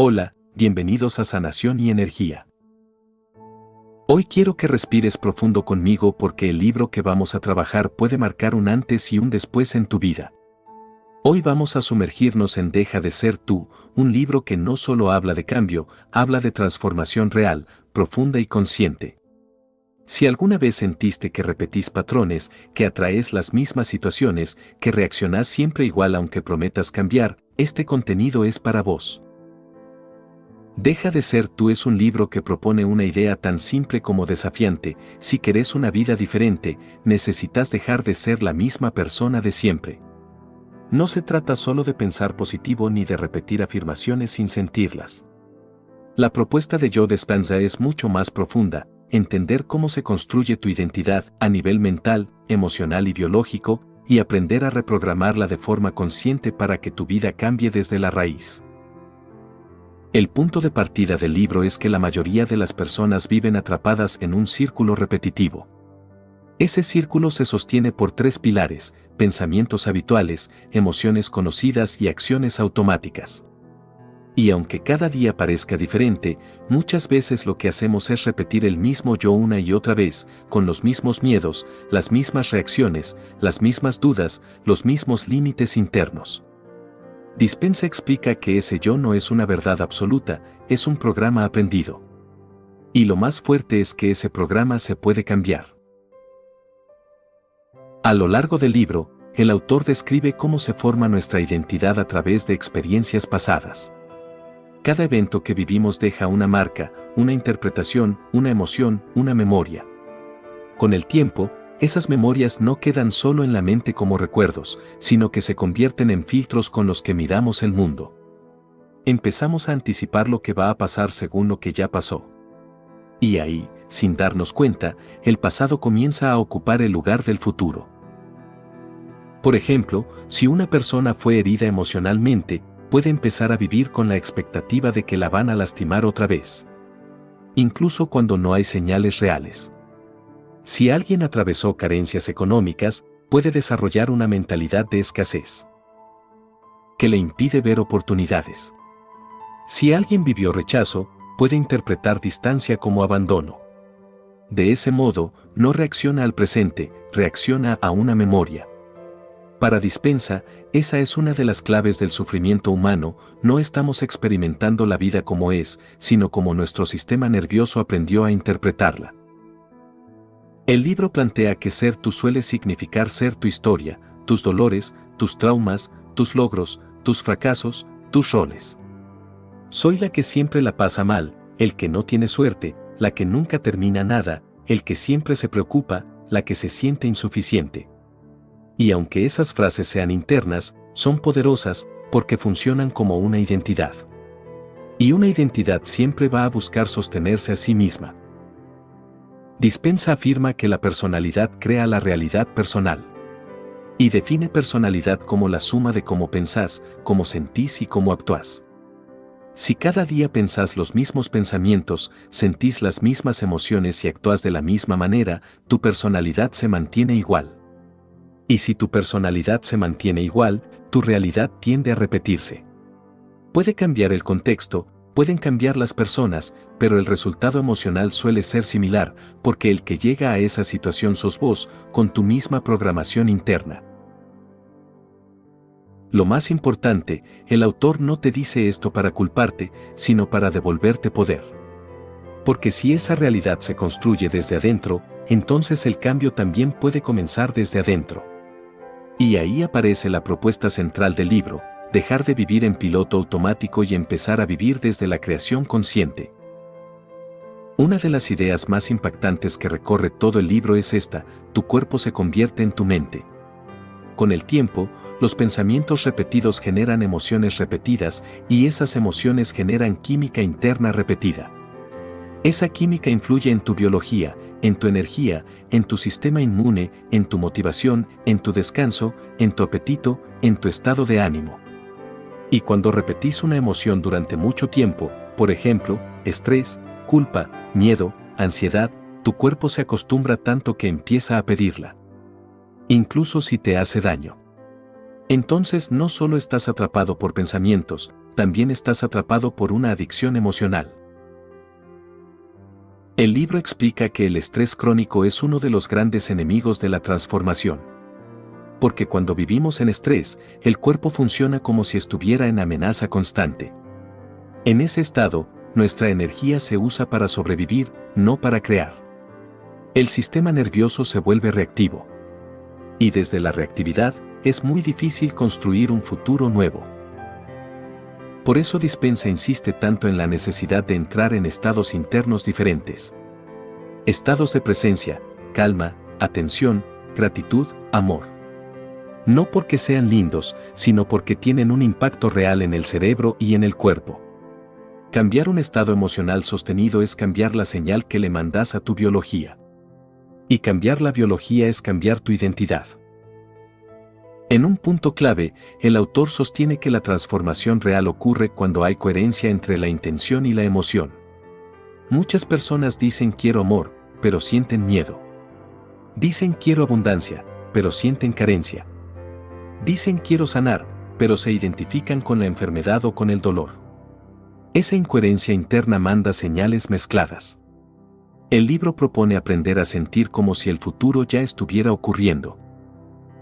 Hola, bienvenidos a Sanación y Energía. Hoy quiero que respires profundo conmigo porque el libro que vamos a trabajar puede marcar un antes y un después en tu vida. Hoy vamos a sumergirnos en Deja de ser tú, un libro que no solo habla de cambio, habla de transformación real, profunda y consciente. Si alguna vez sentiste que repetís patrones, que atraes las mismas situaciones, que reaccionás siempre igual aunque prometas cambiar, este contenido es para vos. Deja de ser tú es un libro que propone una idea tan simple como desafiante: si querés una vida diferente, necesitas dejar de ser la misma persona de siempre. No se trata solo de pensar positivo ni de repetir afirmaciones sin sentirlas. La propuesta de Joe Dispenza es mucho más profunda: entender cómo se construye tu identidad a nivel mental, emocional y biológico, y aprender a reprogramarla de forma consciente para que tu vida cambie desde la raíz. El punto de partida del libro es que la mayoría de las personas viven atrapadas en un círculo repetitivo. Ese círculo se sostiene por tres pilares: pensamientos habituales, emociones conocidas y acciones automáticas. Y aunque cada día parezca diferente, muchas veces lo que hacemos es repetir el mismo yo una y otra vez, con los mismos miedos, las mismas reacciones, las mismas dudas, los mismos límites internos. Dispenza explica que ese yo no es una verdad absoluta, es un programa aprendido. Y lo más fuerte es que ese programa se puede cambiar. A lo largo del libro, el autor describe cómo se forma nuestra identidad a través de experiencias pasadas. Cada evento que vivimos deja una marca, una interpretación, una emoción, una memoria. Con el tiempo, esas memorias no quedan solo en la mente como recuerdos, sino que se convierten en filtros con los que miramos el mundo. Empezamos a anticipar lo que va a pasar según lo que ya pasó. Y ahí, sin darnos cuenta, el pasado comienza a ocupar el lugar del futuro. Por ejemplo, si una persona fue herida emocionalmente, puede empezar a vivir con la expectativa de que la van a lastimar otra vez. Incluso cuando no hay señales reales. Si alguien atravesó carencias económicas, puede desarrollar una mentalidad de escasez que le impide ver oportunidades. Si alguien vivió rechazo, puede interpretar distancia como abandono. De ese modo, no reacciona al presente, reacciona a una memoria. Para Dispenza, esa es una de las claves del sufrimiento humano: no estamos experimentando la vida como es, sino como nuestro sistema nervioso aprendió a interpretarla. El libro plantea que ser tú suele significar ser tu historia, tus dolores, tus traumas, tus logros, tus fracasos, tus roles. Soy la que siempre la pasa mal, el que no tiene suerte, la que nunca termina nada, el que siempre se preocupa, la que se siente insuficiente. Y aunque esas frases sean internas, son poderosas porque funcionan como una identidad. Y una identidad siempre va a buscar sostenerse a sí misma. Dispenza afirma que la personalidad crea la realidad personal. Y define personalidad como la suma de cómo pensás, cómo sentís y cómo actuás. Si cada día pensás los mismos pensamientos, sentís las mismas emociones y actuás de la misma manera, tu personalidad se mantiene igual. Y si tu personalidad se mantiene igual, tu realidad tiende a repetirse. Puede cambiar el contexto, pueden cambiar las personas, pero el resultado emocional suele ser similar, porque el que llega a esa situación sos vos, con tu misma programación interna. Lo más importante, el autor no te dice esto para culparte, sino para devolverte poder. Porque si esa realidad se construye desde adentro, entonces el cambio también puede comenzar desde adentro. Y ahí aparece la propuesta central del libro: dejar de vivir en piloto automático y empezar a vivir desde la creación consciente. Una de las ideas más impactantes que recorre todo el libro es esta: tu cuerpo se convierte en tu mente. Con el tiempo, los pensamientos repetidos generan emociones repetidas, y esas emociones generan química interna repetida. Esa química influye en tu biología, en tu energía, en tu sistema inmune, en tu motivación, en tu descanso, en tu apetito, en tu estado de ánimo. Y cuando repetís una emoción durante mucho tiempo, por ejemplo, estrés, culpa, miedo, ansiedad, tu cuerpo se acostumbra tanto que empieza a pedirla. Incluso si te hace daño. Entonces no solo estás atrapado por pensamientos, también estás atrapado por una adicción emocional. El libro explica que el estrés crónico es uno de los grandes enemigos de la transformación. Porque cuando vivimos en estrés, el cuerpo funciona como si estuviera en amenaza constante. En ese estado, nuestra energía se usa para sobrevivir, no para crear. El sistema nervioso se vuelve reactivo. Y desde la reactividad, es muy difícil construir un futuro nuevo. Por eso Dispensa insiste tanto en la necesidad de entrar en estados internos diferentes. Estados de presencia, calma, atención, gratitud, amor. No porque sean lindos, sino porque tienen un impacto real en el cerebro y en el cuerpo. Cambiar un estado emocional sostenido es cambiar la señal que le mandas a tu biología. Y cambiar la biología es cambiar tu identidad. En un punto clave, el autor sostiene que la transformación real ocurre cuando hay coherencia entre la intención y la emoción. Muchas personas dicen quiero amor, pero sienten miedo. Dicen quiero abundancia, pero sienten carencia. Dicen quiero sanar, pero se identifican con la enfermedad o con el dolor. Esa incoherencia interna manda señales mezcladas. El libro propone aprender a sentir como si el futuro ya estuviera ocurriendo.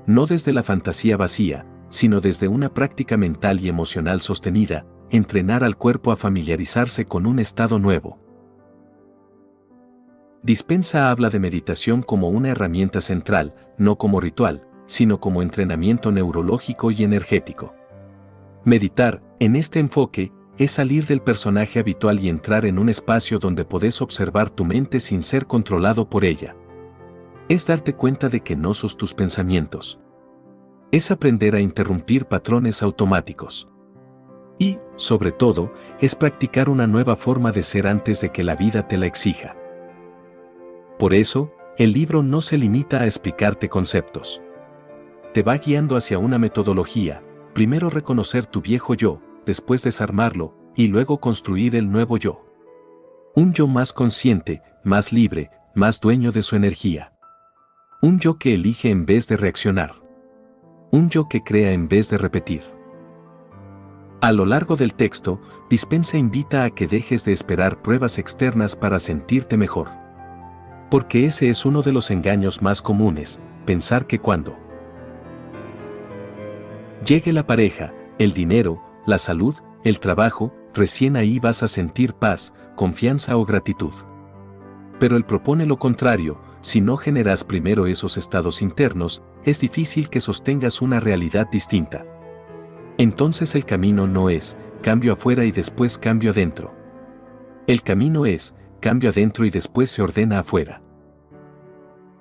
No desde la fantasía vacía, sino desde una práctica mental y emocional sostenida, entrenar al cuerpo a familiarizarse con un estado nuevo. Dispensa habla de meditación como una herramienta central, no como ritual, sino como entrenamiento neurológico y energético. Meditar, en este enfoque, es salir del personaje habitual y entrar en un espacio donde podés observar tu mente sin ser controlado por ella. Es darte cuenta de que no sos tus pensamientos. Es aprender a interrumpir patrones automáticos. Y, sobre todo, es practicar una nueva forma de ser antes de que la vida te la exija. Por eso, el libro no se limita a explicarte conceptos. Te va guiando hacia una metodología, primero reconocer tu viejo yo, después desarmarlo, y luego construir el nuevo yo. Un yo más consciente, más libre, más dueño de su energía. Un yo que elige en vez de reaccionar. Un yo que crea en vez de repetir. A lo largo del texto, Dispensa invita a que dejes de esperar pruebas externas para sentirte mejor. Porque ese es uno de los engaños más comunes, pensar que cuando llegue la pareja, el dinero, la salud, el trabajo, recién ahí vas a sentir paz, confianza o gratitud. Pero él propone lo contrario. Si no generas primero esos estados internos, es difícil que sostengas una realidad distinta. Entonces el camino no es cambio afuera y después cambio adentro. El camino es cambio adentro y después se ordena afuera.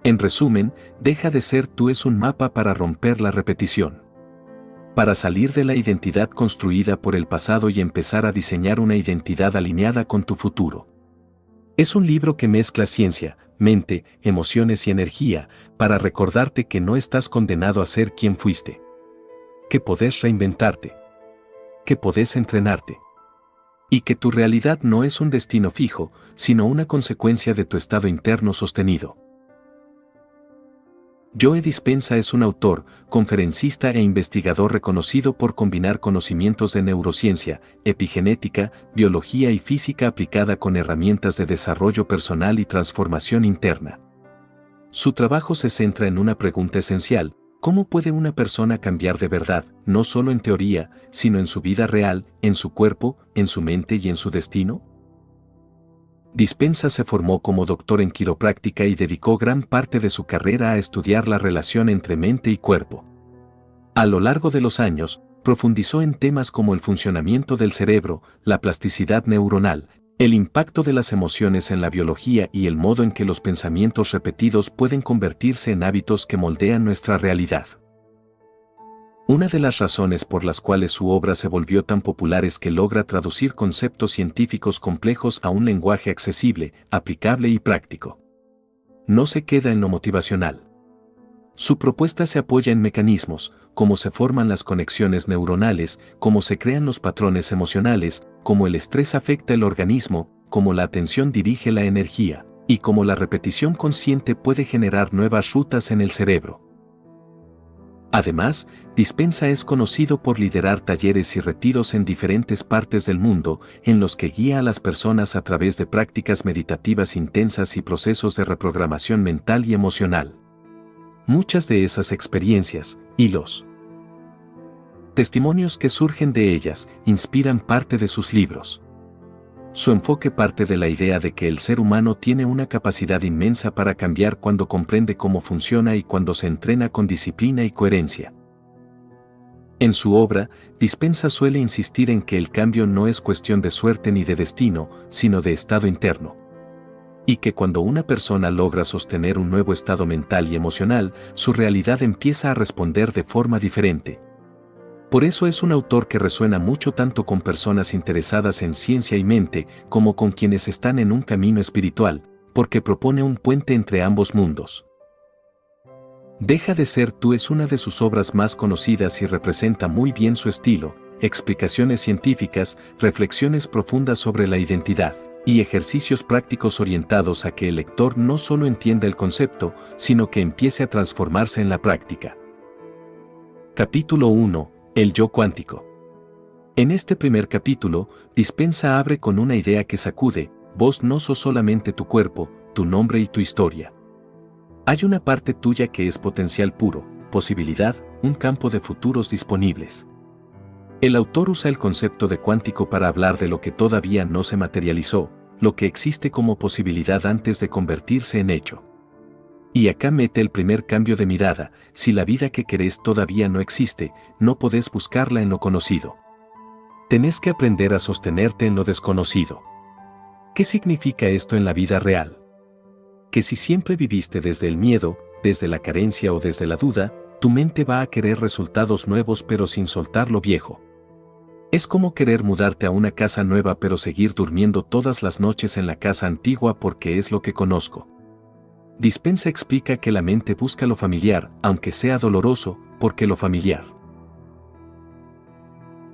En resumen, deja de ser tú es un mapa para romper la repetición. Para salir de la identidad construida por el pasado y empezar a diseñar una identidad alineada con tu futuro. Es un libro que mezcla ciencia, mente, emociones y energía, para recordarte que no estás condenado a ser quien fuiste. Que podés reinventarte. Que podés entrenarte. Y que tu realidad no es un destino fijo, sino una consecuencia de tu estado interno sostenido. Joe Dispensa es un autor, conferencista e investigador reconocido por combinar conocimientos de neurociencia, epigenética, biología y física aplicada con herramientas de desarrollo personal y transformación interna. Su trabajo se centra en una pregunta esencial: ¿cómo puede una persona cambiar de verdad, no solo en teoría, sino en su vida real, en su cuerpo, en su mente y en su destino? Dispensa se formó como doctor en quiropráctica y dedicó gran parte de su carrera a estudiar la relación entre mente y cuerpo. A lo largo de los años, profundizó en temas como el funcionamiento del cerebro, la plasticidad neuronal, el impacto de las emociones en la biología y el modo en que los pensamientos repetidos pueden convertirse en hábitos que moldean nuestra realidad. Una de las razones por las cuales su obra se volvió tan popular es que logra traducir conceptos científicos complejos a un lenguaje accesible, aplicable y práctico. No se queda en lo motivacional. Su propuesta se apoya en mecanismos, cómo se forman las conexiones neuronales, cómo se crean los patrones emocionales, cómo el estrés afecta el organismo, cómo la atención dirige la energía, y cómo la repetición consciente puede generar nuevas rutas en el cerebro. Además, Dispensa es conocido por liderar talleres y retiros en diferentes partes del mundo, en los que guía a las personas a través de prácticas meditativas intensas y procesos de reprogramación mental y emocional. Muchas de esas experiencias, y los testimonios que surgen de ellas, inspiran parte de sus libros. Su enfoque parte de la idea de que el ser humano tiene una capacidad inmensa para cambiar cuando comprende cómo funciona y cuando se entrena con disciplina y coherencia. En su obra, Dispensa suele insistir en que el cambio no es cuestión de suerte ni de destino, sino de estado interno. Y que cuando una persona logra sostener un nuevo estado mental y emocional, su realidad empieza a responder de forma diferente. Por eso es un autor que resuena mucho tanto con personas interesadas en ciencia y mente como con quienes están en un camino espiritual, porque propone un puente entre ambos mundos. Deja de ser tú es una de sus obras más conocidas y representa muy bien su estilo, explicaciones científicas, reflexiones profundas sobre la identidad, y ejercicios prácticos orientados a que el lector no solo entienda el concepto, sino que empiece a transformarse en la práctica. Capítulo 1. El yo cuántico. En este primer capítulo, Dispensa abre con una idea que sacude: vos no sos solamente tu cuerpo, tu nombre y tu historia. Hay una parte tuya que es potencial puro, posibilidad, un campo de futuros disponibles. El autor usa el concepto de cuántico para hablar de lo que todavía no se materializó, lo que existe como posibilidad antes de convertirse en hecho. Y acá mete el primer cambio de mirada: si la vida que querés todavía no existe, no podés buscarla en lo conocido. Tenés que aprender a sostenerte en lo desconocido. ¿Qué significa esto en la vida real? Que si siempre viviste desde el miedo, desde la carencia o desde la duda, tu mente va a querer resultados nuevos pero sin soltar lo viejo. Es como querer mudarte a una casa nueva pero seguir durmiendo todas las noches en la casa antigua porque es lo que conozco. Dispensa explica que la mente busca lo familiar, aunque sea doloroso, porque lo familiar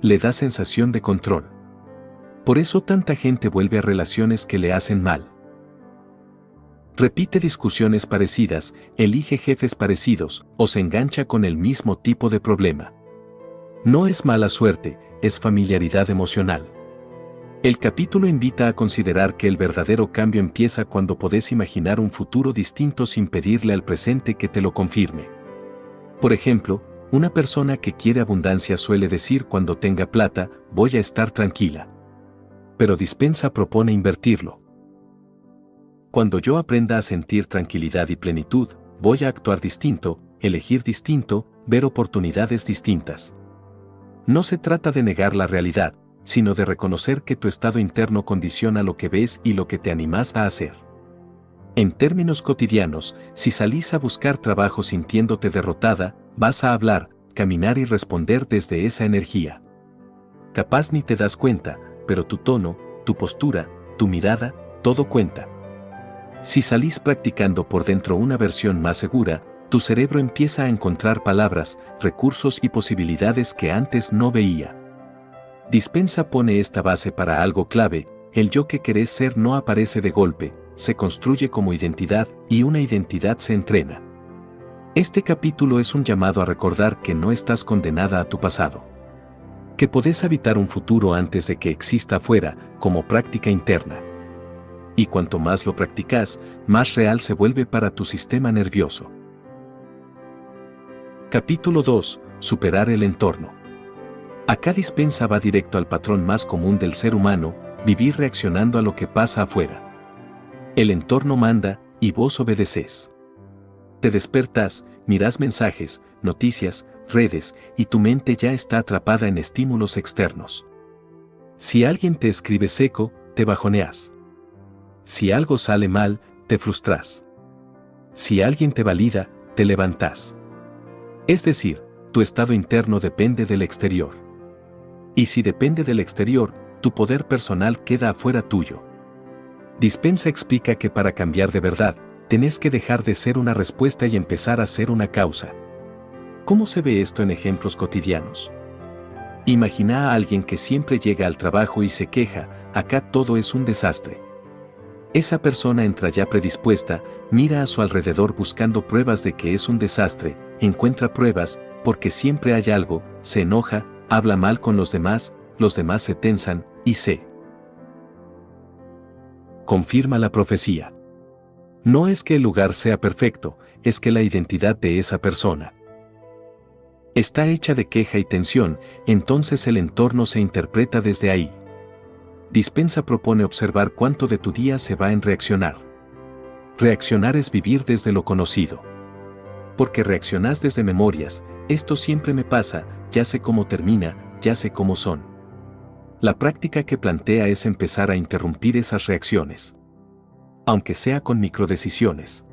le da sensación de control. Por eso tanta gente vuelve a relaciones que le hacen mal. Repite discusiones parecidas, elige jefes parecidos, o se engancha con el mismo tipo de problema. No es mala suerte, es familiaridad emocional. El capítulo invita a considerar que el verdadero cambio empieza cuando podés imaginar un futuro distinto sin pedirle al presente que te lo confirme. Por ejemplo, una persona que quiere abundancia suele decir cuando tenga plata, voy a estar tranquila. Pero Dispensa propone invertirlo. Cuando yo aprenda a sentir tranquilidad y plenitud, voy a actuar distinto, elegir distinto, ver oportunidades distintas. No se trata de negar la realidad, sino de reconocer que tu estado interno condiciona lo que ves y lo que te animás a hacer. En términos cotidianos, si salís a buscar trabajo sintiéndote derrotada, vas a hablar, caminar y responder desde esa energía. Capaz ni te das cuenta, pero tu tono, tu postura, tu mirada, todo cuenta. Si salís practicando por dentro una versión más segura, tu cerebro empieza a encontrar palabras, recursos y posibilidades que antes no veía. Dispensa pone esta base para algo clave: el yo que querés ser no aparece de golpe, se construye como identidad, y una identidad se entrena. Este capítulo es un llamado a recordar que no estás condenada a tu pasado. Que podés habitar un futuro antes de que exista afuera, como práctica interna. Y cuanto más lo practicás, más real se vuelve para tu sistema nervioso. Capítulo 2. Superar el entorno. Acá Dispensa va directo al patrón más común del ser humano: vivir reaccionando a lo que pasa afuera. El entorno manda, y vos obedecés. Te despertás, mirás mensajes, noticias, redes, y tu mente ya está atrapada en estímulos externos. Si alguien te escribe seco, te bajoneás. Si algo sale mal, te frustrás. Si alguien te valida, te levantás. Es decir, tu estado interno depende del exterior. Y si depende del exterior, tu poder personal queda afuera tuyo. Dispensa explica que para cambiar de verdad, tenés que dejar de ser una respuesta y empezar a ser una causa. ¿Cómo se ve esto en ejemplos cotidianos? Imagina a alguien que siempre llega al trabajo y se queja: acá todo es un desastre. Esa persona entra ya predispuesta, mira a su alrededor buscando pruebas de que es un desastre, encuentra pruebas, porque siempre hay algo, se enoja, habla mal con los demás se tensan, y se confirma la profecía. No es que el lugar sea perfecto, es que la identidad de esa persona está hecha de queja y tensión, entonces el entorno se interpreta desde ahí. Dispensa propone observar cuánto de tu día se va en reaccionar. Reaccionar es vivir desde lo conocido. Porque reaccionás desde memorias, esto siempre me pasa, ya sé cómo termina, ya sé cómo son. La práctica que plantea es empezar a interrumpir esas reacciones. Aunque sea con microdecisiones.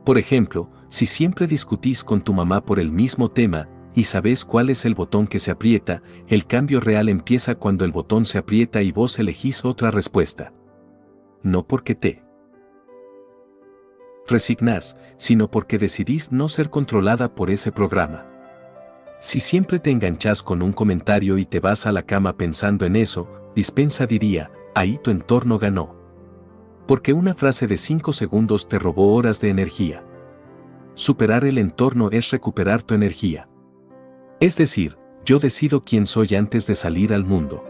Por ejemplo, si siempre discutís con tu mamá por el mismo tema, y sabés cuál es el botón que se aprieta, el cambio real empieza cuando el botón se aprieta y vos elegís otra respuesta. No porque te resignás, sino porque decidís no ser controlada por ese programa. Si siempre te enganchás con un comentario y te vas a la cama pensando en eso, Dispensa diría, ahí tu entorno ganó. Porque una frase de 5 segundos te robó horas de energía. Superar el entorno es recuperar tu energía. Es decir, yo decido quién soy antes de salir al mundo.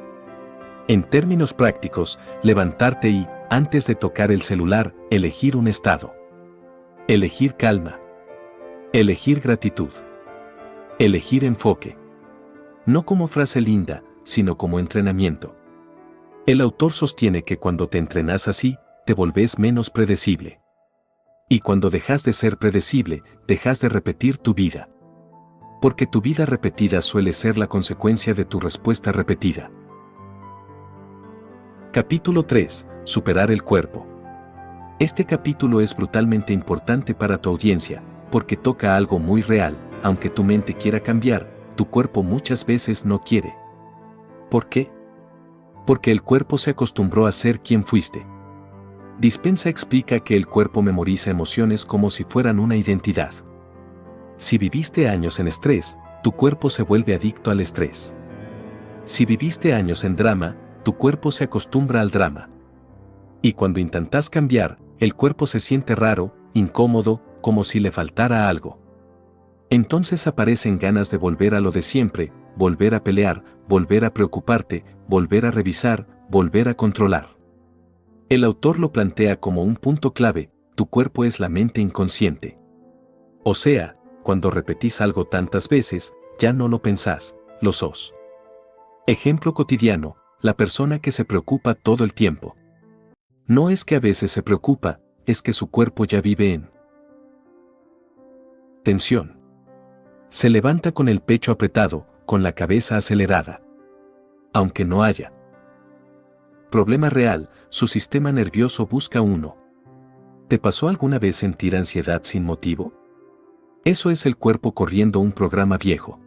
En términos prácticos, levantarte y, antes de tocar el celular, elegir un estado. Elegir calma. Elegir gratitud. Elegir enfoque. No como frase linda, sino como entrenamiento. El autor sostiene que cuando te entrenas así, te volvés menos predecible. Y cuando dejas de ser predecible, dejas de repetir tu vida. Porque tu vida repetida suele ser la consecuencia de tu respuesta repetida. Capítulo 3. Superar el cuerpo. Este capítulo es brutalmente importante para tu audiencia, porque toca algo muy real, aunque tu mente quiera cambiar, tu cuerpo muchas veces no quiere. ¿Por qué? Porque el cuerpo se acostumbró a ser quien fuiste. Dispensa explica que el cuerpo memoriza emociones como si fueran una identidad. Si viviste años en estrés, tu cuerpo se vuelve adicto al estrés. Si viviste años en drama, tu cuerpo se acostumbra al drama. Y cuando intentas cambiar, el cuerpo se siente raro, incómodo, como si le faltara algo. Entonces aparecen ganas de volver a lo de siempre, volver a pelear, volver a preocuparte, volver a revisar, volver a controlar. El autor lo plantea como un punto clave, tu cuerpo es la mente inconsciente. O sea, cuando repetís algo tantas veces, ya no lo pensás, lo sos. Ejemplo cotidiano, la persona que se preocupa todo el tiempo. No es que a veces se preocupa, es que su cuerpo ya vive en tensión. Se levanta con el pecho apretado, con la cabeza acelerada. Aunque no haya problema real, su sistema nervioso busca uno. ¿Te pasó alguna vez sentir ansiedad sin motivo? Eso es el cuerpo corriendo un programa viejo.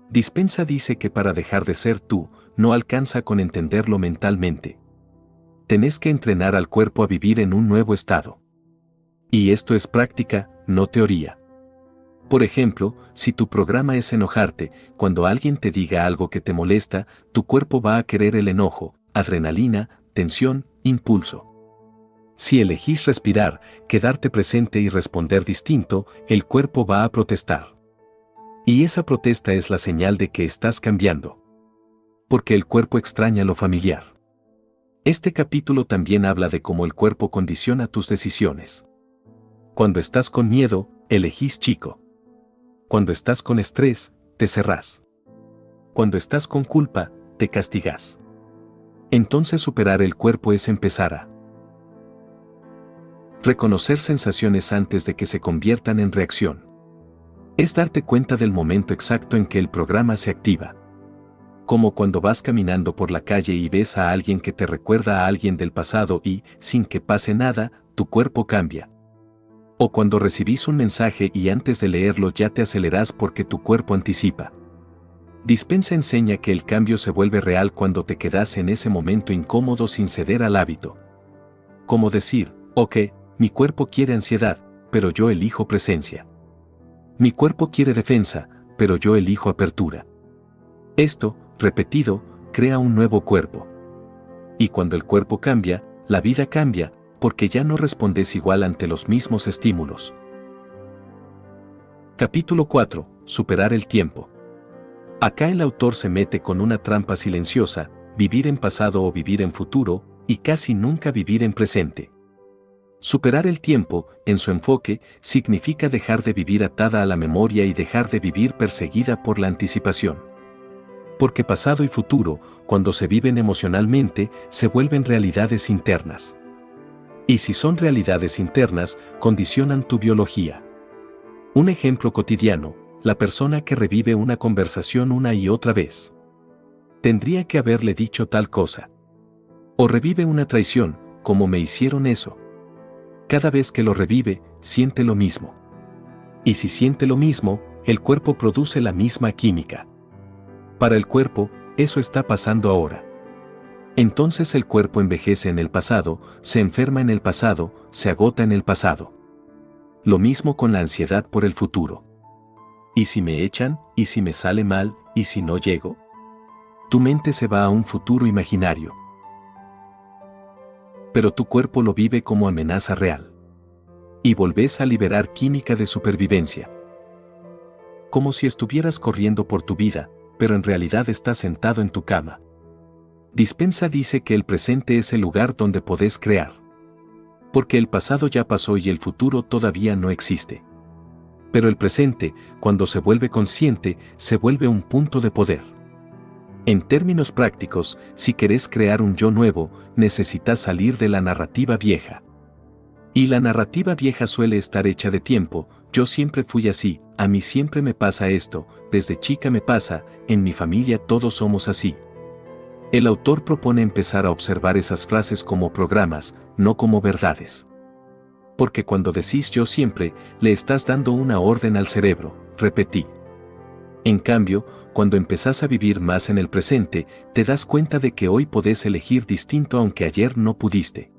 Dispensa dice que para dejar de ser tú, no alcanza con entenderlo mentalmente. Tenés que entrenar al cuerpo a vivir en un nuevo estado. Y esto es práctica, no teoría. Por ejemplo, si tu programa es enojarte, cuando alguien te diga algo que te molesta, tu cuerpo va a querer el enojo, adrenalina, tensión, impulso. Si elegís respirar, quedarte presente y responder distinto, el cuerpo va a protestar. Y esa protesta es la señal de que estás cambiando. Porque el cuerpo extraña lo familiar. Este capítulo también habla de cómo el cuerpo condiciona tus decisiones. Cuando estás con miedo, elegís chico. Cuando estás con estrés, te cerrás. Cuando estás con culpa, te castigás. Entonces superar el cuerpo es empezar a reconocer sensaciones antes de que se conviertan en reacción. Es darte cuenta del momento exacto en que el programa se activa. Como cuando vas caminando por la calle y ves a alguien que te recuerda a alguien del pasado y, sin que pase nada, tu cuerpo cambia. O cuando recibís un mensaje y antes de leerlo ya te acelerás porque tu cuerpo anticipa. Dispensa enseña que el cambio se vuelve real cuando te quedas en ese momento incómodo sin ceder al hábito. Como decir, ok, mi cuerpo quiere ansiedad, pero yo elijo presencia. Mi cuerpo quiere defensa, pero yo elijo apertura. Esto, repetido, crea un nuevo cuerpo. Y cuando el cuerpo cambia, la vida cambia, porque ya no respondes igual ante los mismos estímulos. Capítulo 4. superar el tiempo. Acá el autor se mete con una trampa silenciosa, vivir en pasado o vivir en futuro, y casi nunca vivir en presente. Superar el tiempo, en su enfoque, significa dejar de vivir atada a la memoria y dejar de vivir perseguida por la anticipación. Porque pasado y futuro, cuando se viven emocionalmente, se vuelven realidades internas. Y si son realidades internas, condicionan tu biología. Un ejemplo cotidiano, la persona que revive una conversación una y otra vez. Tendría que haberle dicho tal cosa. O revive una traición, como me hicieron eso. Cada vez que lo revive, siente lo mismo. Y si siente lo mismo, el cuerpo produce la misma química. Para el cuerpo, eso está pasando ahora. Entonces el cuerpo envejece en el pasado, se enferma en el pasado, se agota en el pasado. Lo mismo con la ansiedad por el futuro. ¿Y si me echan? ¿Y si me sale mal? ¿Y si no llego? Tu mente se va a un futuro imaginario. Pero tu cuerpo lo vive como amenaza real. Y volvés a liberar química de supervivencia. Como si estuvieras corriendo por tu vida, pero en realidad estás sentado en tu cama. Dispensa dice que el presente es el lugar donde podés crear. Porque el pasado ya pasó y el futuro todavía no existe. Pero el presente, cuando se vuelve consciente, se vuelve un punto de poder. En términos prácticos, si querés crear un yo nuevo, necesitas salir de la narrativa vieja. Y la narrativa vieja suele estar hecha de tiempo, yo siempre fui así, a mí siempre me pasa esto, desde chica me pasa, en mi familia todos somos así. El autor propone empezar a observar esas frases como programas, no como verdades. Porque cuando decís yo siempre, le estás dando una orden al cerebro, repetí. En cambio, cuando empezás a vivir más en el presente, te das cuenta de que hoy podés elegir distinto aunque ayer no pudiste.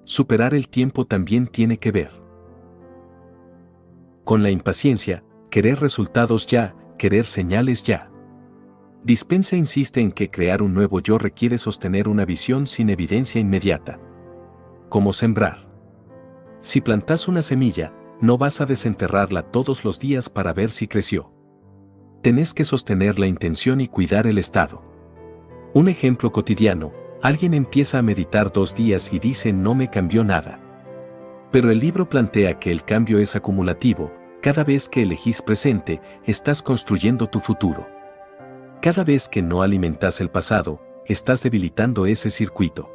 Superar el tiempo también tiene que ver con la impaciencia, querer resultados ya, querer señales ya. Dispensa insiste en que crear un nuevo yo requiere sostener una visión sin evidencia inmediata. Como sembrar. Si plantás una semilla, no vas a desenterrarla todos los días para ver si creció. Tenés que sostener la intención y cuidar el estado. Un ejemplo cotidiano, alguien empieza a meditar 2 días y dice no me cambió nada. Pero el libro plantea que el cambio es acumulativo, cada vez que elegís presente, estás construyendo tu futuro. Cada vez que no alimentas el pasado, estás debilitando ese circuito.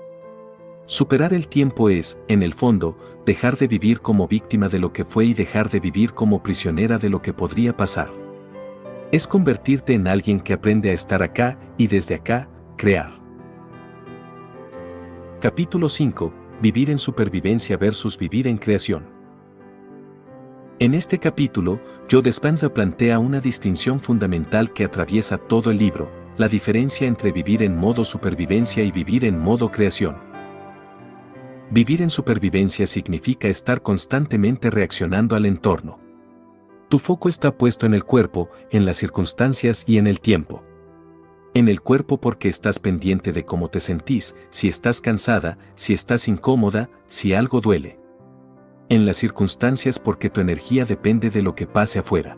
Superar el tiempo es, en el fondo, dejar de vivir como víctima de lo que fue y dejar de vivir como prisionera de lo que podría pasar. Es convertirte en alguien que aprende a estar acá y desde acá, crear. Capítulo 5. Vivir en supervivencia versus vivir en creación. En este capítulo, Joe Dispenza plantea una distinción fundamental que atraviesa todo el libro, la diferencia entre vivir en modo supervivencia y vivir en modo creación. Vivir en supervivencia significa estar constantemente reaccionando al entorno. Tu foco está puesto en el cuerpo, en las circunstancias y en el tiempo. En el cuerpo porque estás pendiente de cómo te sentís, si estás cansada, si estás incómoda, si algo duele. En las circunstancias porque tu energía depende de lo que pase afuera.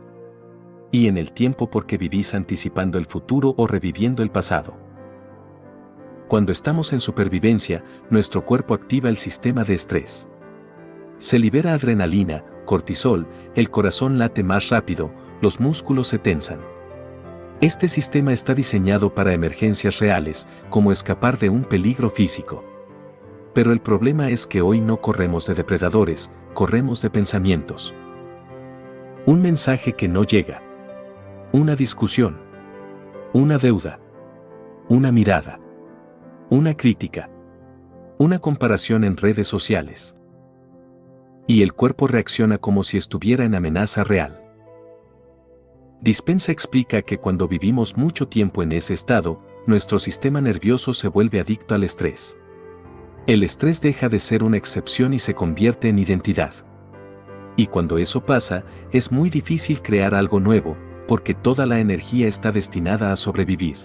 Y en el tiempo porque vivís anticipando el futuro o reviviendo el pasado. Cuando estamos en supervivencia, nuestro cuerpo activa el sistema de estrés. Se libera adrenalina, cortisol, el corazón late más rápido, los músculos se tensan. Este sistema está diseñado para emergencias reales, como escapar de un peligro físico. Pero el problema es que hoy no corremos de depredadores, corremos de pensamientos. Un mensaje que no llega. Una discusión. Una deuda. Una mirada. Una crítica. Una comparación en redes sociales. Y el cuerpo reacciona como si estuviera en amenaza real. Dispenza explica que cuando vivimos mucho tiempo en ese estado, nuestro sistema nervioso se vuelve adicto al estrés. El estrés deja de ser una excepción y se convierte en identidad. Y cuando eso pasa, es muy difícil crear algo nuevo, porque toda la energía está destinada a sobrevivir.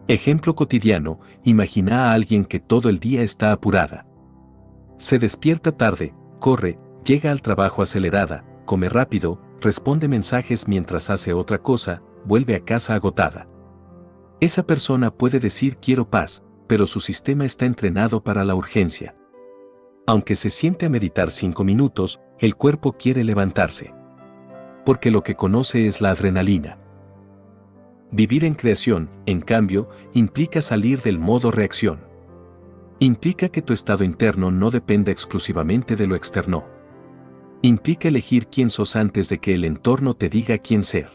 Ejemplo cotidiano, imagina a alguien que todo el día está apurada. Se despierta tarde, corre, llega al trabajo acelerada, come rápido, responde mensajes mientras hace otra cosa, vuelve a casa agotada. Esa persona puede decir quiero paz, pero su sistema está entrenado para la urgencia. Aunque se siente a meditar 5 minutos, el cuerpo quiere levantarse. Porque lo que conoce es la adrenalina. Vivir en creación, en cambio, implica salir del modo reacción. Implica que tu estado interno no dependa exclusivamente de lo externo. Implica elegir quién sos antes de que el entorno te diga quién ser.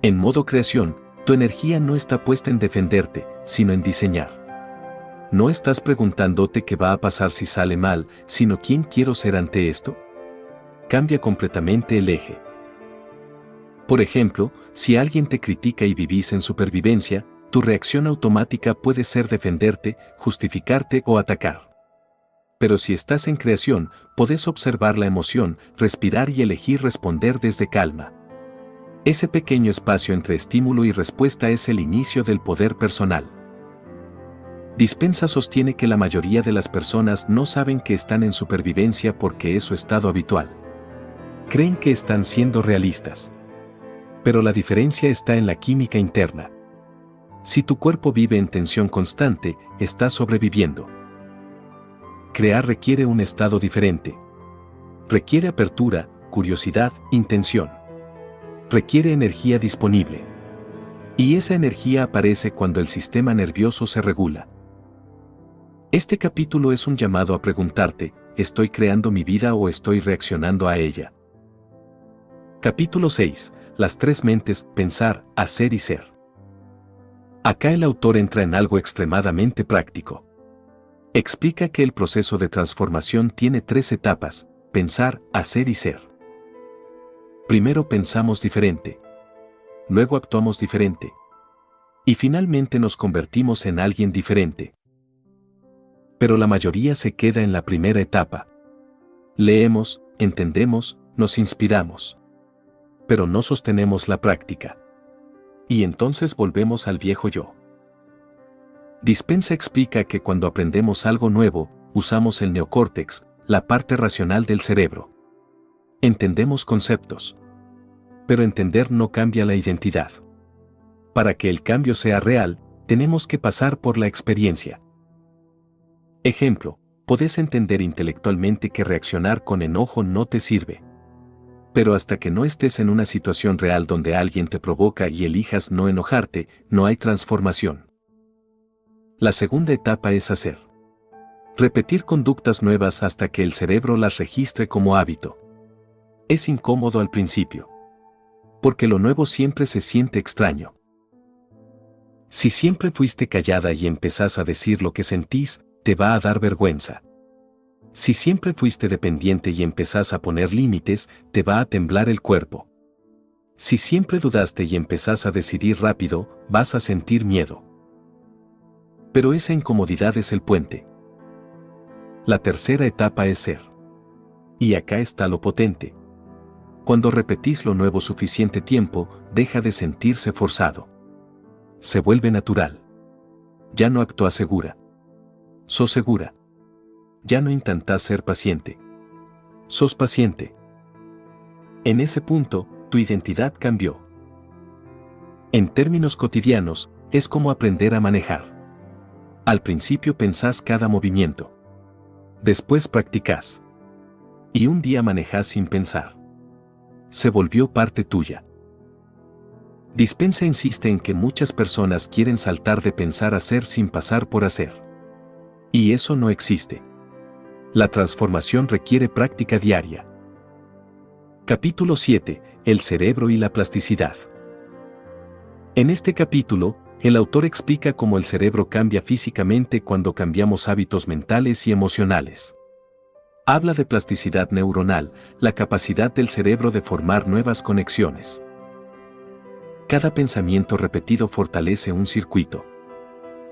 En modo creación, tu energía no está puesta en defenderte, sino en diseñar. No estás preguntándote qué va a pasar si sale mal, sino quién quiero ser ante esto. Cambia completamente el eje. Por ejemplo, si alguien te critica y vivís en supervivencia, tu reacción automática puede ser defenderte, justificarte o atacar. Pero si estás en creación, podés observar la emoción, respirar y elegir responder desde calma. Ese pequeño espacio entre estímulo y respuesta es el inicio del poder personal. Dispensa sostiene que la mayoría de las personas no saben que están en supervivencia porque es su estado habitual. Creen que están siendo realistas. Pero la diferencia está en la química interna. Si tu cuerpo vive en tensión constante, estás sobreviviendo. Crear requiere un estado diferente. Requiere apertura, curiosidad, intención. Requiere energía disponible. Y esa energía aparece cuando el sistema nervioso se regula. Este capítulo es un llamado a preguntarte, ¿estoy creando mi vida o estoy reaccionando a ella? Capítulo 6. Las tres mentes, pensar, hacer y ser. Acá el autor entra en algo extremadamente práctico. Explica que el proceso de transformación tiene 3 etapas: pensar, hacer y ser. Primero pensamos diferente. Luego actuamos diferente. Y finalmente nos convertimos en alguien diferente. Pero la mayoría se queda en la primera etapa. Leemos, entendemos, nos inspiramos. Pero no sostenemos la práctica. Y entonces volvemos al viejo yo. Dispensa explica que cuando aprendemos algo nuevo, usamos el neocórtex, la parte racional del cerebro. Entendemos conceptos. Pero entender no cambia la identidad. Para que el cambio sea real, tenemos que pasar por la experiencia. Ejemplo, podés entender intelectualmente que reaccionar con enojo no te sirve. Pero hasta que no estés en una situación real donde alguien te provoca y elijas no enojarte, no hay transformación. La segunda etapa es hacer. Repetir conductas nuevas hasta que el cerebro las registre como hábito. Es incómodo al principio. Porque lo nuevo siempre se siente extraño. Si siempre fuiste callada y empezás a decir lo que sentís, te va a dar vergüenza. Si siempre fuiste dependiente y empezás a poner límites, te va a temblar el cuerpo. Si siempre dudaste y empezás a decidir rápido, vas a sentir miedo. Pero esa incomodidad es el puente. La tercera etapa es ser. Y acá está lo potente. Cuando repetís lo nuevo suficiente tiempo, deja de sentirse forzado. Se vuelve natural. Ya no actúas segura. Sos segura. Ya no intentás ser paciente. Sos paciente. En ese punto, tu identidad cambió. En términos cotidianos, es como aprender a manejar. Al principio pensás cada movimiento. Después practicás. Y un día manejás sin pensar. Se volvió parte tuya. Dispensa insiste en que muchas personas quieren saltar de pensar a hacer sin pasar por hacer. Y eso no existe. La transformación requiere práctica diaria. Capítulo 7. El cerebro y la plasticidad. En este capítulo, el autor explica cómo el cerebro cambia físicamente cuando cambiamos hábitos mentales y emocionales. Habla de plasticidad neuronal, la capacidad del cerebro de formar nuevas conexiones. Cada pensamiento repetido fortalece un circuito.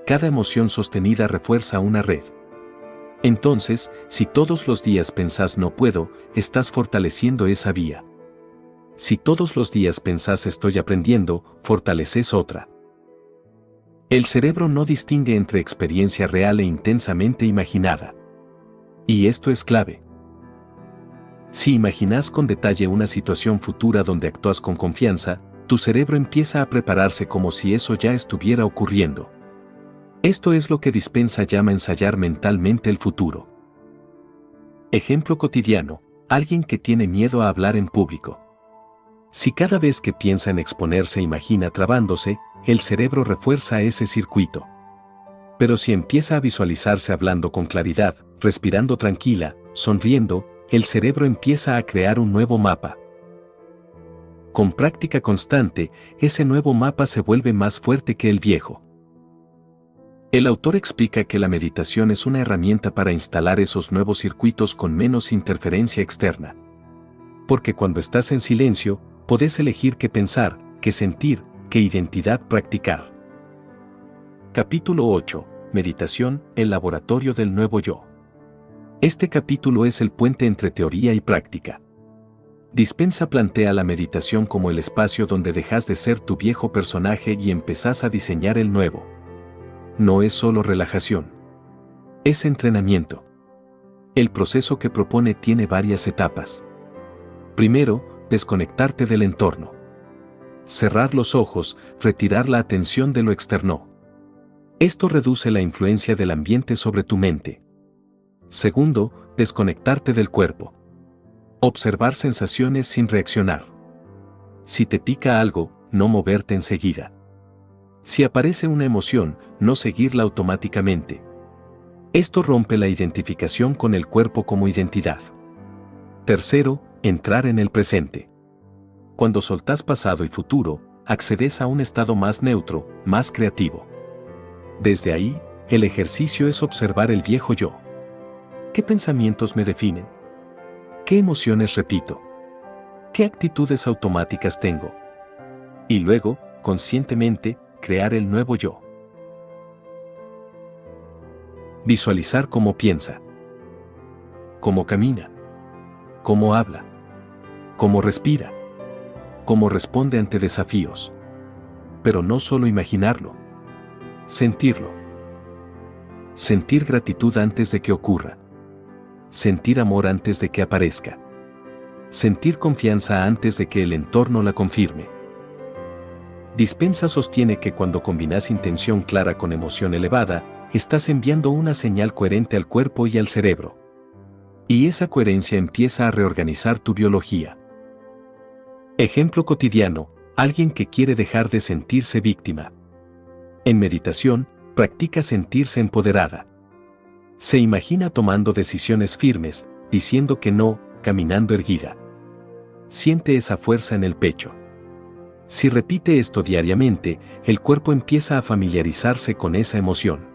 Cada emoción sostenida refuerza una red. Entonces, si todos los días pensás no puedo, estás fortaleciendo esa vía. Si todos los días pensás estoy aprendiendo, fortaleces otra. El cerebro no distingue entre experiencia real e intensamente imaginada. Y esto es clave. Si imaginas con detalle una situación futura donde actúas con confianza, tu cerebro empieza a prepararse como si eso ya estuviera ocurriendo. Esto es lo que Dispenza llama ensayar mentalmente el futuro. Ejemplo cotidiano: alguien que tiene miedo a hablar en público. Si cada vez que piensa en exponerse imagina trabándose, el cerebro refuerza ese circuito. Pero si empieza a visualizarse hablando con claridad, respirando tranquila, sonriendo, el cerebro empieza a crear un nuevo mapa. Con práctica constante, ese nuevo mapa se vuelve más fuerte que el viejo. El autor explica que la meditación es una herramienta para instalar esos nuevos circuitos con menos interferencia externa. Porque cuando estás en silencio, podés elegir qué pensar, qué sentir, qué identidad practicar. Capítulo 8. Meditación, el laboratorio del nuevo yo. Este capítulo es el puente entre teoría y práctica. Dispenza plantea la meditación como el espacio donde dejas de ser tu viejo personaje y empezás a diseñar el nuevo. No es solo relajación. Es entrenamiento. El proceso que propone tiene varias etapas. Primero, desconectarte del entorno. Cerrar los ojos, retirar la atención de lo externo. Esto reduce la influencia del ambiente sobre tu mente. Segundo, desconectarte del cuerpo. Observar sensaciones sin reaccionar. Si te pica algo, no moverte enseguida. Si aparece una emoción, no seguirla automáticamente. Esto rompe la identificación con el cuerpo como identidad. Tercero, entrar en el presente. Cuando soltás pasado y futuro, accedes a un estado más neutro, más creativo. Desde ahí, el ejercicio es observar el viejo yo. ¿Qué pensamientos me definen? ¿Qué emociones repito? ¿Qué actitudes automáticas tengo? Y luego, conscientemente, crear el nuevo yo. Visualizar cómo piensa, cómo camina, cómo habla, cómo respira, cómo responde ante desafíos. Pero no solo imaginarlo, sentirlo. Sentir gratitud antes de que ocurra. Sentir amor antes de que aparezca. Sentir confianza antes de que el entorno la confirme. Dispenza sostiene que cuando combinas intención clara con emoción elevada, estás enviando una señal coherente al cuerpo y al cerebro. Y esa coherencia empieza a reorganizar tu biología. Ejemplo cotidiano: alguien que quiere dejar de sentirse víctima. En meditación, practica sentirse empoderada. Se imagina tomando decisiones firmes, diciendo que no, caminando erguida. Siente esa fuerza en el pecho. Si repite esto diariamente, el cuerpo empieza a familiarizarse con esa emoción.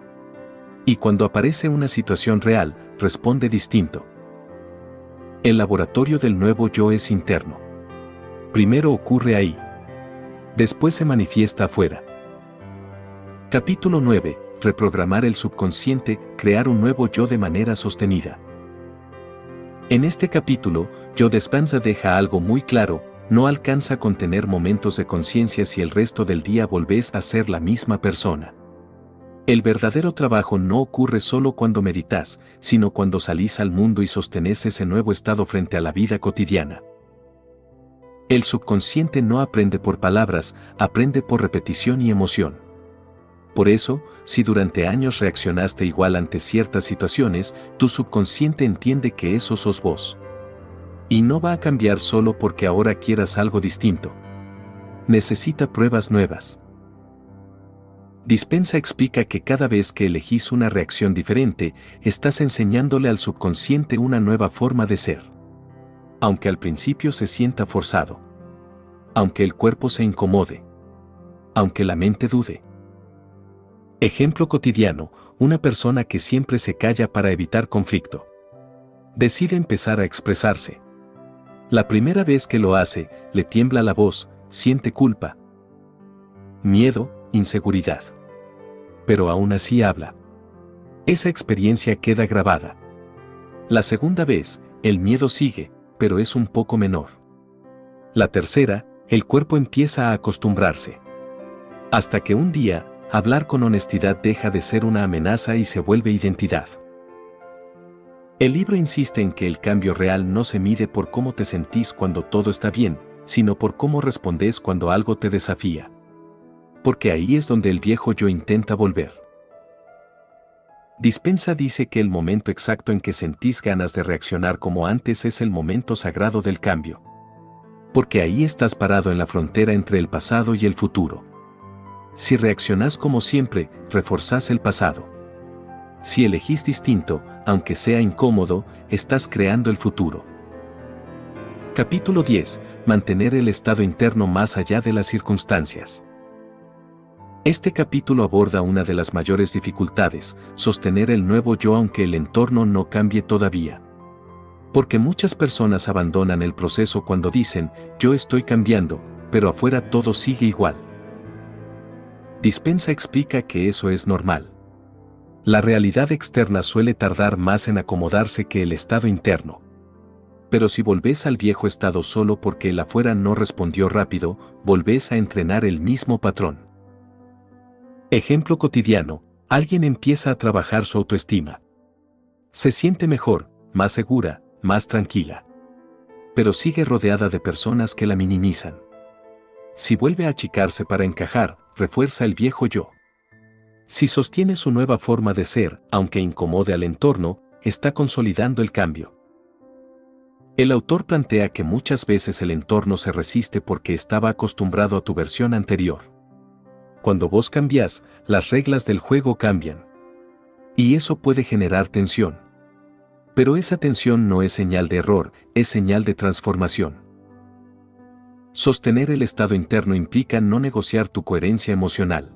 Y cuando aparece una situación real, responde distinto. El laboratorio del nuevo yo es interno. Primero ocurre ahí. Después se manifiesta afuera. Capítulo 9. Reprogramar el subconsciente, crear un nuevo yo de manera sostenida. En este capítulo, Joe Dispenza deja algo muy claro: no alcanza con tener momentos de conciencia si el resto del día volvés a ser la misma persona. El verdadero trabajo no ocurre solo cuando meditas, sino cuando salís al mundo y sostenés ese nuevo estado frente a la vida cotidiana. El subconsciente no aprende por palabras, aprende por repetición y emoción. Por eso, si durante años reaccionaste igual ante ciertas situaciones, tu subconsciente entiende que eso sos vos. Y no va a cambiar solo porque ahora quieras algo distinto. Necesita pruebas nuevas. Dispenza explica que cada vez que elegís una reacción diferente, estás enseñándole al subconsciente una nueva forma de ser. Aunque al principio se sienta forzado. Aunque el cuerpo se incomode. Aunque la mente dude. Ejemplo cotidiano: una persona que siempre se calla para evitar conflicto. Decide empezar a expresarse. La primera vez que lo hace, le tiembla la voz, siente culpa, miedo, inseguridad. Pero aún así habla. Esa experiencia queda grabada. La segunda vez, el miedo sigue, pero es un poco menor. La tercera, el cuerpo empieza a acostumbrarse. Hasta que un día, hablar con honestidad deja de ser una amenaza y se vuelve identidad. El libro insiste en que el cambio real no se mide por cómo te sentís cuando todo está bien, sino por cómo respondes cuando algo te desafía. Porque ahí es donde el viejo yo intenta volver. Dispensa dice que el momento exacto en que sentís ganas de reaccionar como antes es el momento sagrado del cambio. Porque ahí estás parado en la frontera entre el pasado y el futuro. Si reaccionás como siempre, reforzás el pasado. Si elegís distinto, aunque sea incómodo, estás creando el futuro. Capítulo 10. Mantener el estado interno más allá de las circunstancias. Este capítulo aborda una de las mayores dificultades, sostener el nuevo yo aunque el entorno no cambie todavía. Porque muchas personas abandonan el proceso cuando dicen, yo estoy cambiando, pero afuera todo sigue igual. Dispensa explica que eso es normal. La realidad externa suele tardar más en acomodarse que el estado interno. Pero si volvés al viejo estado solo porque el afuera no respondió rápido, volvés a entrenar el mismo patrón. Ejemplo cotidiano, alguien empieza a trabajar su autoestima. Se siente mejor, más segura, más tranquila. Pero sigue rodeada de personas que la minimizan. Si vuelve a achicarse para encajar, refuerza el viejo yo. Si sostiene su nueva forma de ser, aunque incomode al entorno, está consolidando el cambio. El autor plantea que muchas veces el entorno se resiste porque estaba acostumbrado a tu versión anterior. Cuando vos cambiás, las reglas del juego cambian. Y eso puede generar tensión. Pero esa tensión no es señal de error, es señal de transformación. Sostener el estado interno implica no negociar tu coherencia emocional.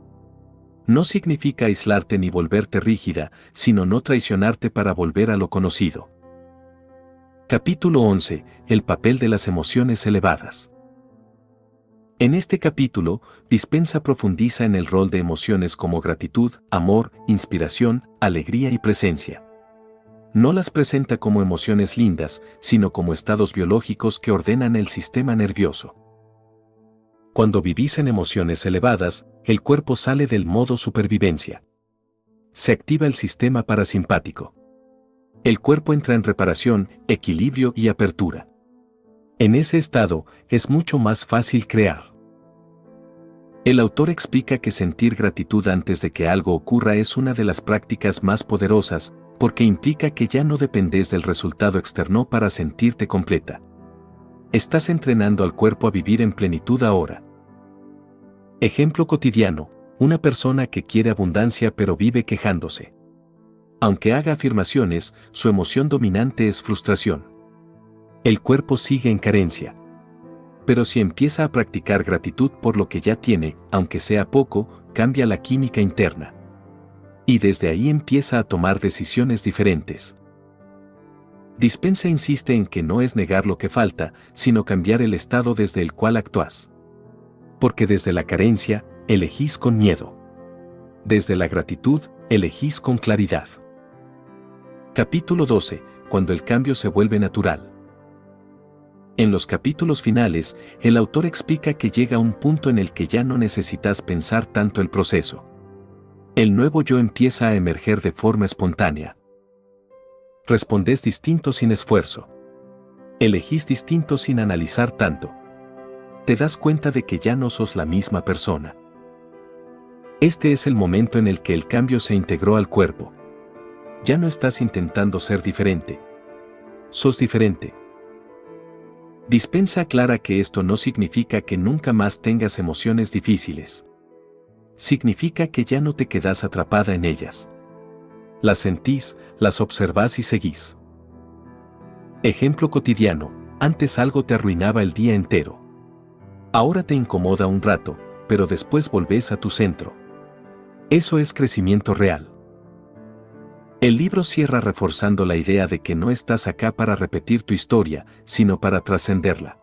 No significa aislarte ni volverte rígida, sino no traicionarte para volver a lo conocido. Capítulo 11. El papel de las emociones elevadas. En este capítulo, Dispensa profundiza en el rol de emociones como gratitud, amor, inspiración, alegría y presencia. No las presenta como emociones lindas, sino como estados biológicos que ordenan el sistema nervioso. Cuando vivís en emociones elevadas, el cuerpo sale del modo supervivencia. Se activa el sistema parasimpático. El cuerpo entra en reparación, equilibrio y apertura. En ese estado, es mucho más fácil crear. El autor explica que sentir gratitud antes de que algo ocurra es una de las prácticas más poderosas, porque implica que ya no dependes del resultado externo para sentirte completa. Estás entrenando al cuerpo a vivir en plenitud ahora. Ejemplo cotidiano, una persona que quiere abundancia pero vive quejándose. Aunque haga afirmaciones, su emoción dominante es frustración. El cuerpo sigue en carencia. Pero si empieza a practicar gratitud por lo que ya tiene, aunque sea poco, cambia la química interna. Y desde ahí empieza a tomar decisiones diferentes. Dispensa insiste en que no es negar lo que falta, sino cambiar el estado desde el cual actúas. Porque desde la carencia, elegís con miedo. Desde la gratitud, elegís con claridad. Capítulo 12. Cuando el cambio se vuelve natural. En los capítulos finales, el autor explica que llega un punto en el que ya no necesitas pensar tanto el proceso. El nuevo yo empieza a emerger de forma espontánea. Respondés distinto sin esfuerzo. Elegís distinto sin analizar tanto. Te das cuenta de que ya no sos la misma persona. Este es el momento en el que el cambio se integró al cuerpo. Ya no estás intentando ser diferente. Sos diferente. Dispensa aclara que esto no significa que nunca más tengas emociones difíciles. Significa que ya no te quedas atrapada en ellas. Las sentís, las observás y seguís. Ejemplo cotidiano, antes algo te arruinaba el día entero. Ahora te incomoda un rato, pero después volvés a tu centro. Eso es crecimiento real. El libro cierra reforzando la idea de que no estás acá para repetir tu historia, sino para trascenderla.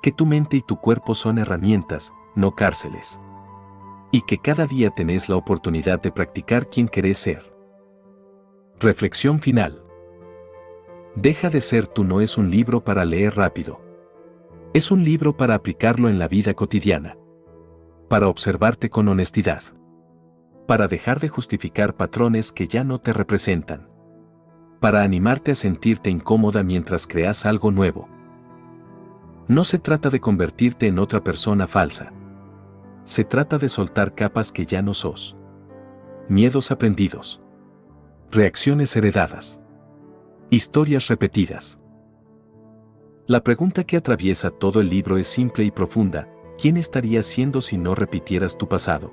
Que tu mente y tu cuerpo son herramientas, no cárceles. Y que cada día tenés la oportunidad de practicar quien querés ser. Reflexión final. Deja de ser tú no es un libro para leer rápido. Es un libro para aplicarlo en la vida cotidiana. Para observarte con honestidad. Para dejar de justificar patrones que ya no te representan. para animarte a sentirte incómoda mientras creas algo nuevo. No se trata de convertirte en otra persona falsa. Se trata de soltar capas que ya no sos. Miedos aprendidos. Reacciones heredadas. Historias repetidas. La pregunta que atraviesa todo el libro es simple y profunda: ¿quién estarías siendo si no repitieras tu pasado?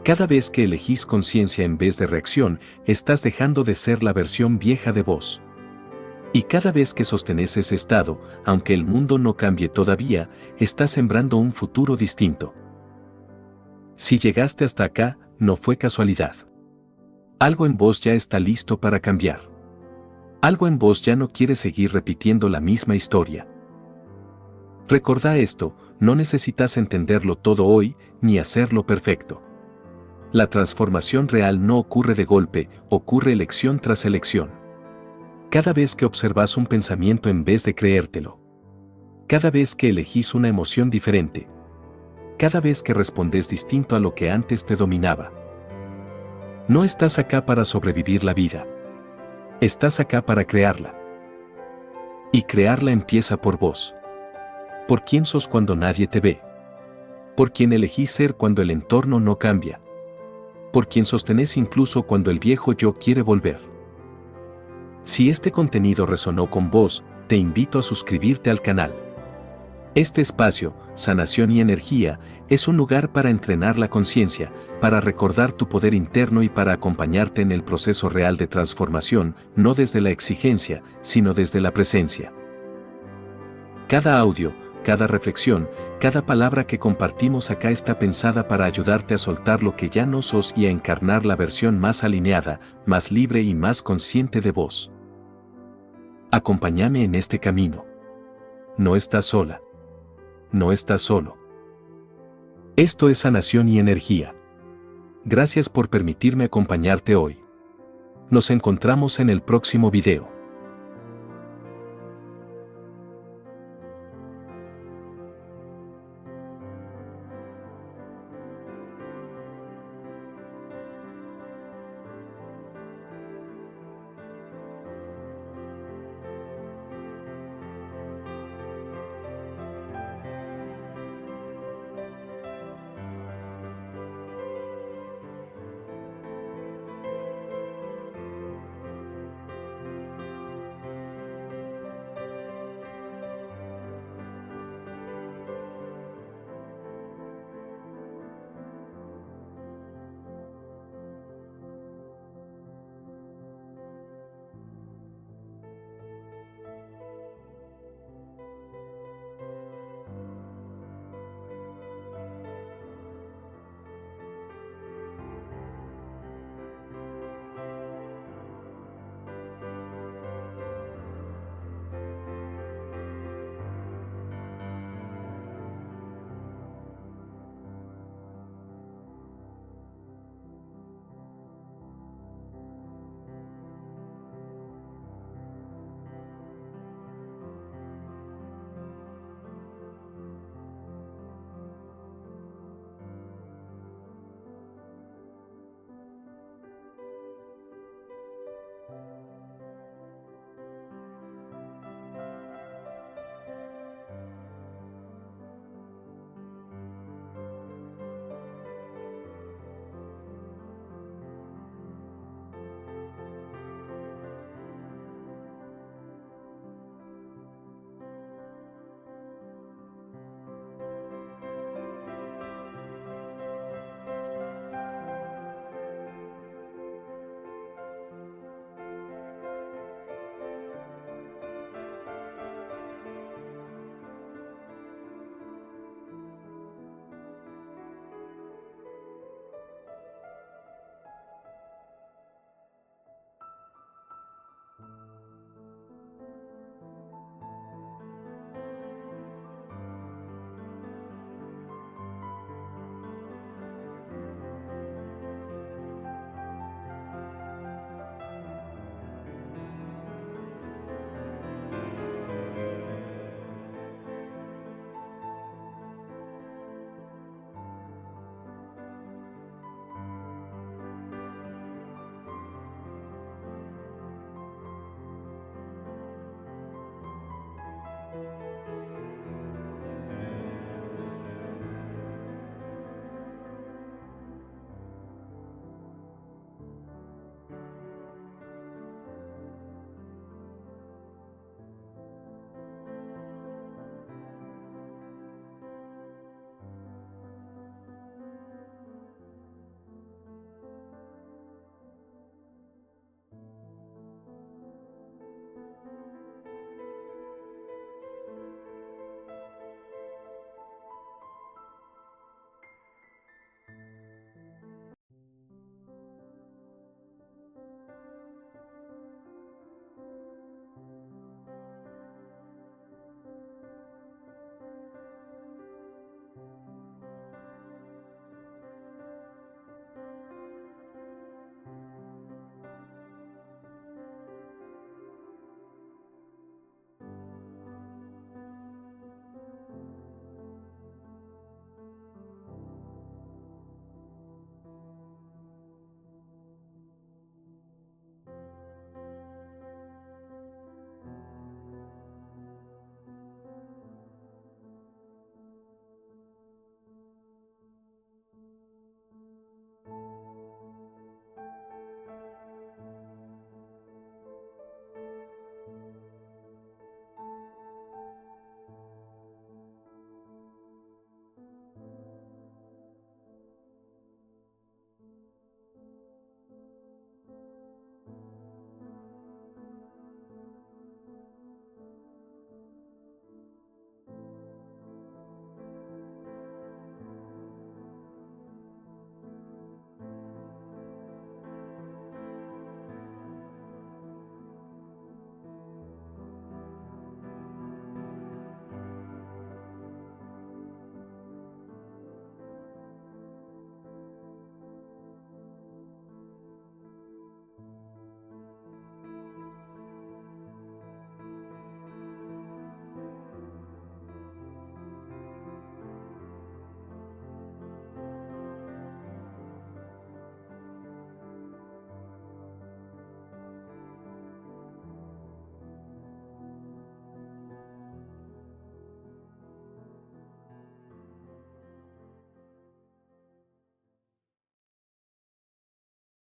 Cada vez que elegís conciencia en vez de reacción, estás dejando de ser la versión vieja de vos. Y cada vez que sostenés ese estado, aunque el mundo no cambie todavía, estás sembrando un futuro distinto. Si llegaste hasta acá, no fue casualidad. Algo en vos ya está listo para cambiar. Algo en vos ya no quiere seguir repitiendo la misma historia. Recordá esto: no necesitas entenderlo todo hoy, ni hacerlo perfecto. La transformación real no ocurre de golpe, ocurre elección tras elección. Cada vez que observas un pensamiento en vez de creértelo. Cada vez que elegís una emoción diferente. Cada vez que respondes distinto a lo que antes te dominaba. No estás acá para sobrevivir la vida. Estás acá para crearla. Y crearla empieza por vos. Por quién sos cuando nadie te ve. Por quién elegís ser cuando el entorno no cambia. Por quien sostenés incluso cuando el viejo yo quiere volver. Si este contenido resonó con vos, te invito a suscribirte al canal. Este espacio, Sanación y Energía, es un lugar para entrenar la conciencia, para recordar tu poder interno y para acompañarte en el proceso real de transformación, no desde la exigencia, sino desde la presencia. Cada audio, cada reflexión, cada palabra que compartimos acá está pensada para ayudarte a soltar lo que ya no sos y a encarnar la versión más alineada, más libre y más consciente de vos. Acompáñame en este camino. No estás sola. No estás solo. Esto es Sanación y Energía. Gracias por permitirme acompañarte hoy. Nos encontramos en el próximo video.